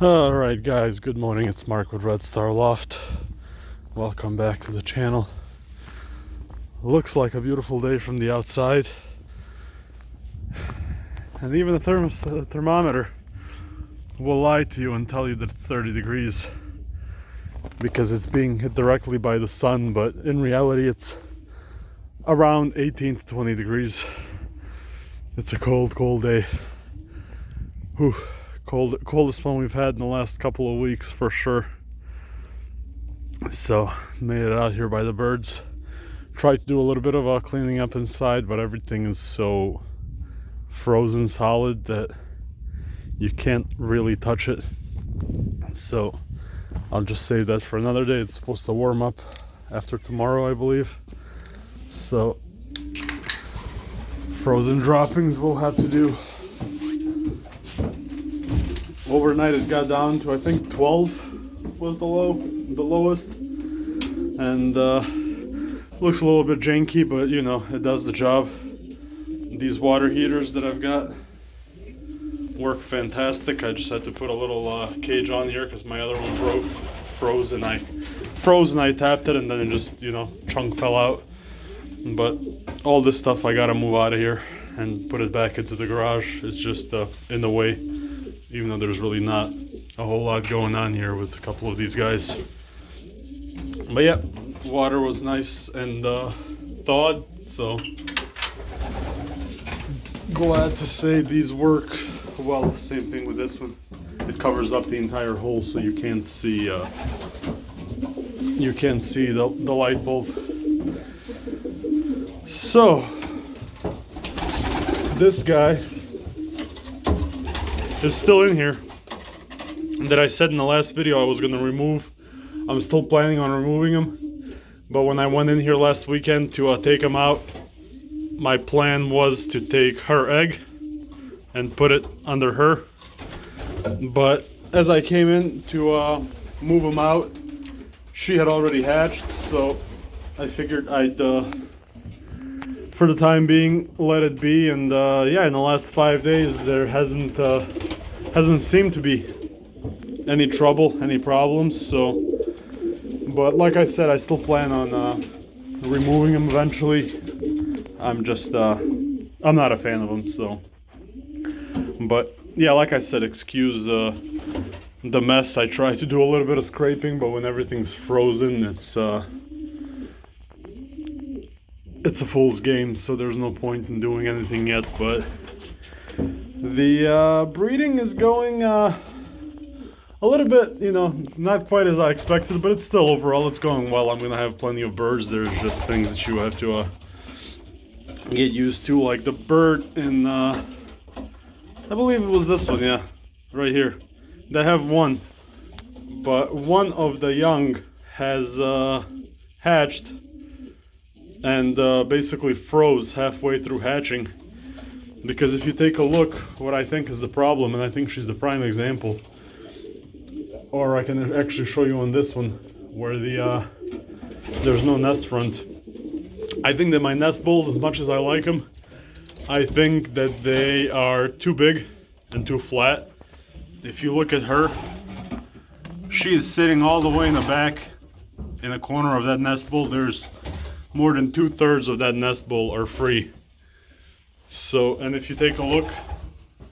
Alright guys, good morning. It's Mark with Red Star Loft. Welcome back to the channel. Looks like a beautiful day from the outside. And even the thermometer will lie to you and tell you that it's 30 degrees. Because it's being hit directly by the sun, but in reality it's around 18 to 20 degrees. It's a cold day. Whew. Coldest one we've had in the last couple of weeks for sure. So made it out here by the birds. Tried to do a little bit of cleaning up inside, but everything is so frozen solid that you can't really touch it. So I'll just save that for another day. It's supposed to warm up after tomorrow, I believe. So frozen droppings we'll have to do. Overnight it got down to I think 12 was the lowest, and looks a little bit janky, but you know, it does the job. These water heaters that I've got work fantastic. I just had to put a little cage on here because my other one froze and I tapped it, and then it just, you know, chunk fell out. But all this stuff I gotta move out of here and put it back into the garage. It's just in the way, even though there's really not a whole lot going on here with a couple of these guys. But yeah, water was nice and thawed, so glad to say these work well. Same thing with this one. It covers up the entire hole, so you can't see the light bulb. So this guy is still in here that I said in the last video I was going to remove. I'm still planning on removing him, but when I went in here last weekend to take him out, my plan was to take her egg and put it under her. But as I came in to move him out, she had already hatched, so I figured I'd for the time being let it be. And yeah, in the last 5 days there hasn't seemed to be any trouble, any problems. So, but like I said, I still plan on removing him eventually. I'm just I'm not a fan of him, so. But yeah, like I said, excuse the mess. I tried to do a little bit of scraping, but when everything's frozen, it's a fool's game, so there's no point in doing anything yet. But the breeding is going a little bit, you know, not quite as I expected, but it's still, overall, it's going well. I'm gonna have plenty of birds. There's just things that you have to get used to, like the bird in, I believe it was this one, yeah, right here. They have one, but one of the young has hatched and basically froze halfway through hatching. Because if you take a look, what I think is the problem, and I think she's the prime example, or I can actually show you on this one where there's no nest front. I think that my nest bowls, as much as I like them, I think that they are too big and too flat. If you look at her, she is sitting all the way in the back in a corner of that nest bowl. There's more than 2/3 of that nest bowl are free. So, and if you take a look,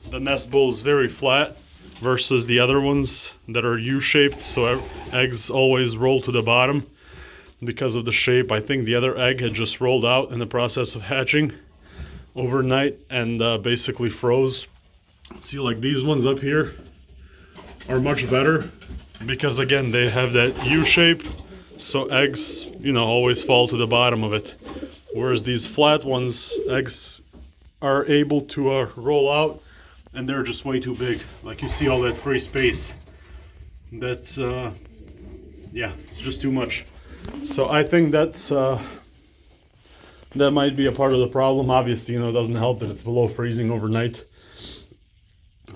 the nest bowl is very flat versus the other ones that are U-shaped, so eggs always roll to the bottom because of the shape. I think the other egg had just rolled out in the process of hatching overnight and basically froze. See, like these ones up here are much better because, again, they have that U-shape, so eggs, you know, always fall to the bottom of it. Whereas these flat ones, eggs are able to roll out, and they're just way too big. Like, you see all that free space. That's yeah, it's just too much. So I think that's that might be a part of the problem. Obviously, you know, it doesn't help that it's below freezing overnight.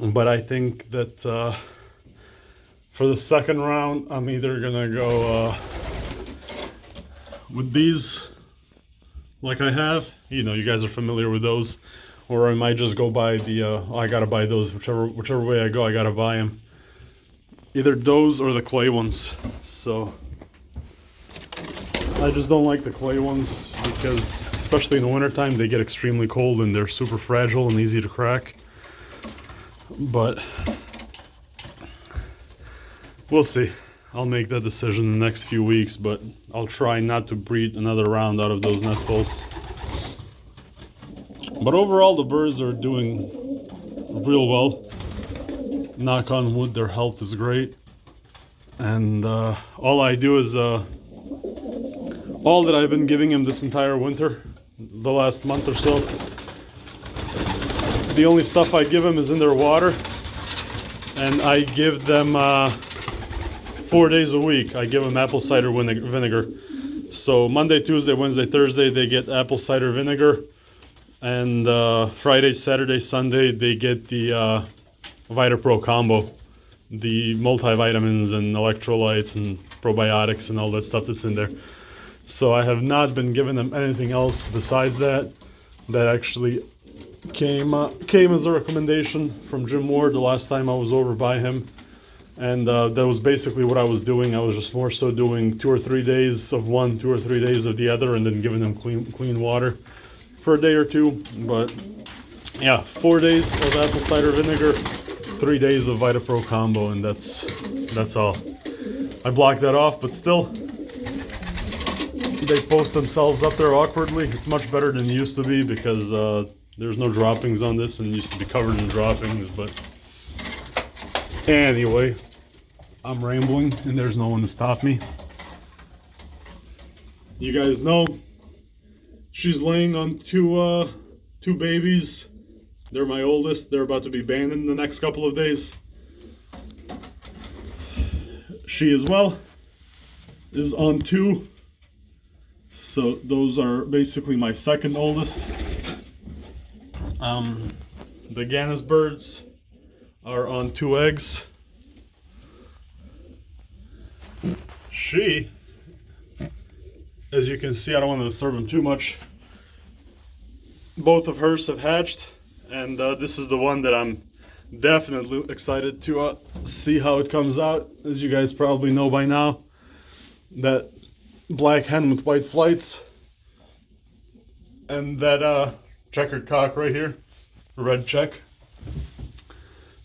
But I think that for the second round, I'm either gonna go with these, like I have. You know, you guys are familiar with those. Or I might just go buy the, I gotta buy those, whichever way I go, I gotta buy them. Either those or the clay ones. So I just don't like the clay ones because, especially in the wintertime, they get extremely cold and they're super fragile and easy to crack. But we'll see. I'll make that decision in the next few weeks, but I'll try not to breed another round out of those nest balls. But overall, the birds are doing real well. Knock on wood, their health is great. And all I do is, all that I've been giving them this entire winter, the last month or so, the only stuff I give them is in their water. And I give them 4 days a week. I give them apple cider vinegar. So Monday, Tuesday, Wednesday, Thursday, they get apple cider vinegar. And Friday, Saturday, Sunday, they get the VitaPro combo, the multivitamins and electrolytes and probiotics and all that stuff that's in there. So I have not been giving them anything else besides that. That actually came as a recommendation from Jim Ward the last time I was over by him. And that was basically what I was doing. I was just more so doing 2 or 3 days of one, 2 or 3 days of the other, and then giving them clean water for a day or two. But yeah, 4 days of apple cider vinegar, 3 days of VitaPro combo, and that's all. I blocked that off, but still, they post themselves up there awkwardly. It's much better than it used to be because there's no droppings on this, and it used to be covered in droppings. But anyway, I'm rambling, and there's no one to stop me. You guys know she's laying on two babies. They're my oldest. They're about to be banned in the next couple of days. She as well is on 2. So those are basically my second oldest. The Gannus birds are on 2 eggs. She, as you can see, I don't want to disturb them too much. Both of hers have hatched, and this is the one that I'm definitely excited to see how it comes out. As you guys probably know by now, that black hen with white flights and that checkered cock right here, red check.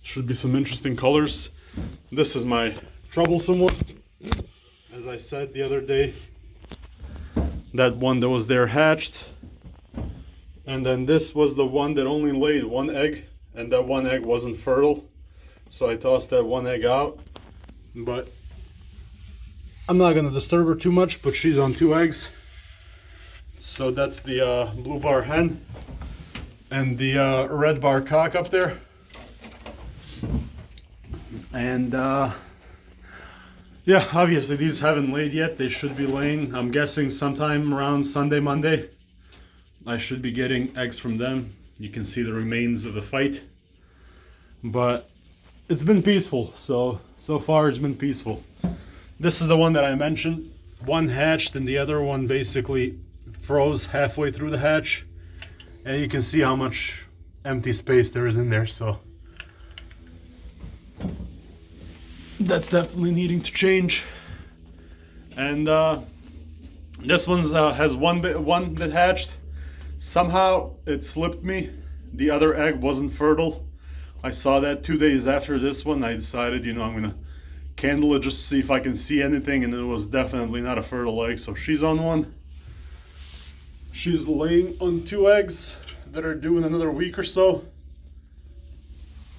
Should be some interesting colors. This is my troublesome one. As I said the other day, that one that was there hatched. And then this was the one that only laid 1 egg, and that 1 egg wasn't fertile. So I tossed that 1 egg out. But I'm not gonna disturb her too much, but she's on 2 eggs. So that's the blue bar hen and the red bar cock up there. And yeah, obviously these haven't laid yet. They should be laying, I'm guessing, sometime around Sunday, Monday. I should be getting eggs from them. You can see the remains of the fight. But it's been peaceful, so far it's been peaceful. This is the one that I mentioned. One hatched and the other one basically froze halfway through the hatch. And you can see how much empty space there is in there, so that's definitely needing to change. And this one's has one that hatched. Somehow it slipped me. The other egg wasn't fertile. I saw that 2 days after this one. I decided, you know, I'm gonna candle it just to see if I can see anything, and it was definitely not a fertile egg. So she's on one. She's laying on 2 eggs that are due in another week or so.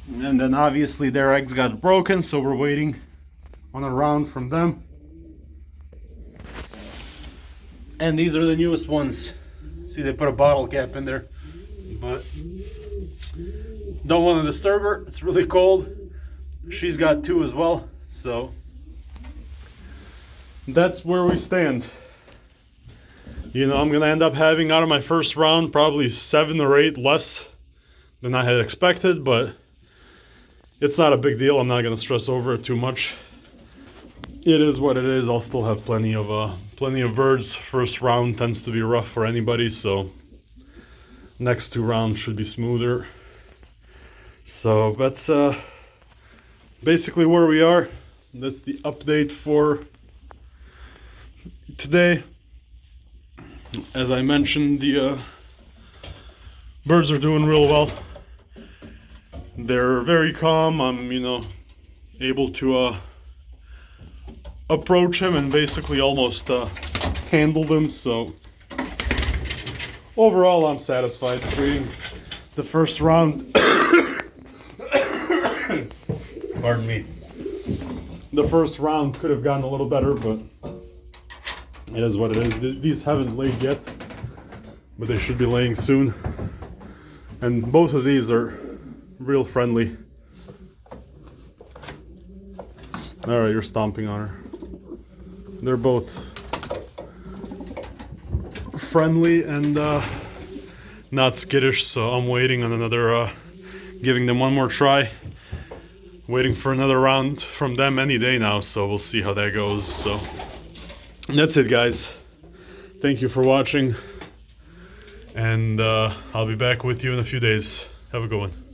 And then obviously their eggs got broken, so we're waiting on a round from them. And these are the newest ones. See, they put a bottle cap in there, but don't want to disturb her. It's really cold. She's got 2 as well, so that's where we stand. You know, I'm gonna end up having out of my first round probably 7 or 8 less than I had expected, but it's not a big deal. I'm not gonna stress over it too much. It is what it is. I'll still have plenty of birds. First round tends to be rough for anybody, so next 2 rounds should be smoother. So that's basically where we are. that's the update for today. As I mentioned, the birds are doing real well. They're very calm. I'm, able to approach him and basically almost handle them. So overall, I'm satisfied treating the first round. Pardon me. The first round could have gone a little better, but it is what it is. These haven't laid yet, but they should be laying soon. And both of these are real friendly. Alright, you're stomping on her. They're both friendly and not skittish, so I'm waiting on another, giving them one more try. Waiting for another round from them any day now, so we'll see how that goes. So that's it, guys. Thank you for watching, and I'll be back with you in a few days. Have a good one.